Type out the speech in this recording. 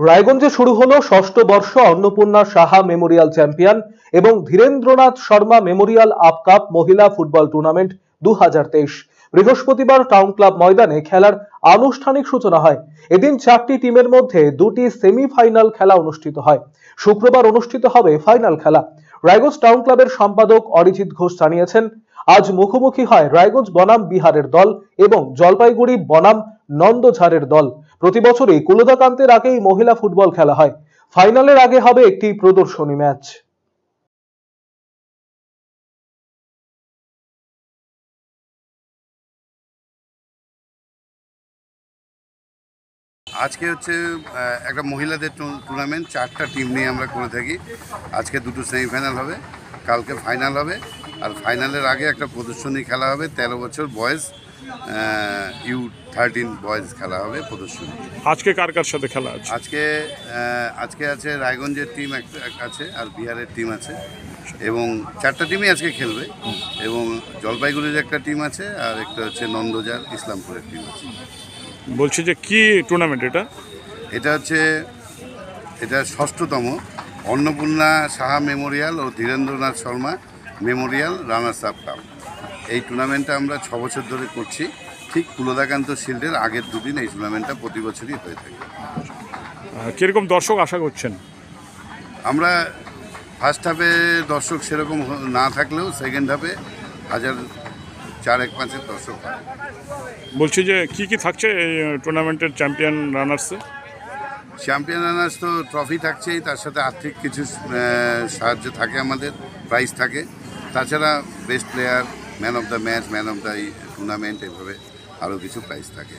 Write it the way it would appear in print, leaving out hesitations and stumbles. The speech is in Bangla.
রায়গঞ্জে শুরু হলো ষষ্ঠ বর্ষ অন্নপূর্ণা সাহা মেমোরিয়াল চ্যাম্পিয়ন এবং Dhirendranath Sharma Memorial up cup মহিলা ফুটবল টুর্নামেন্ট 2023। বৃহস্পতিবার টাউন ক্লাব ময়দানে খেলার আনুষ্ঠানিক সূচনা হয়। এদিন 4টি টিমের মধ্যে 2টি সেমিফাইনাল খেলা অনুষ্ঠিত হয়। শুক্রবার অনুষ্ঠিত হবে ফাইনাল খেলা। রায়গঞ্জ টাউন ক্লাবের সম্পাদক অরিজিৎ ঘোষ জানিয়েছেন, আজ মুখোমুখি হয় রায়গঞ্জ বনাম বিহারের দল এবং জলপাইগুড়ি বনাম নন্দঝাড়ের দল। প্রতি বছরই কুলদাকান্তের আগেই মহিলা ফুটবল খেলা হয়। ফাইনালের আগে হবে একটি প্রদর্শনী ম্যাচ। আজকে হচ্ছে একটা মহিলাদের টুর্নামেন্ট, 4টা টিম নিয়ে আমরা করে থাকি। আজকে 2টো সেমিফাইনাল হবে, কালকে ফাইনাল হবে। আর ফাইনালের আগে একটা প্রদর্শনী খেলা হবে, 13 বছর বয়েজ U13 বয়েজ খেলা হবে প্রদর্শনী। আজকে কার কার সাথে খেলা আছে? আজকে আছে রায়গঞ্জের টিম একটা আছে আর বিহারের টিম আছে, এবং 4টা টিমই আজকে খেলবে। এবং জলপাইগুড়ির একটা টিম আছে আর একটা হচ্ছে নন্দঝাড় ইসলামপুরের টিম আছে। বলছি যে কি টুর্নামেন্ট এটা? এটা ষষ্ঠতম অন্নপূর্ণা সাহা মেমোরিয়াল ও Dhirendranath Sharma memorial runners up cup. এই টুর্নামেন্টটা আমরা 6 বছর ধরে করছি। ঠিক কুলদাকান্ত শিল্ডের আগের দুদিন এই টুর্নামেন্টটা প্রতি বছরই হয়ে থাকে। কীরকম দর্শক আশা করছেন? আমরা ফার্স্ট হাফে দর্শক সেরকম না থাকলেও সেকেন্ড হাফে 4,500 দর্শক হয়। বলছি যে কি কি থাকছে এই টুর্নামেন্টের চ্যাম্পিয়ন রানার্সে? চ্যাম্পিয়ন রানার্স তো ট্রফি থাকছেই, তার সাথে আর্থিক কিছু সাহায্য থাকে, আমাদের প্রাইজ থাকে। তাছাড়া best player, man of the match, man of the tournament, এভাবে আরও কিছু প্রাইজ থাকে।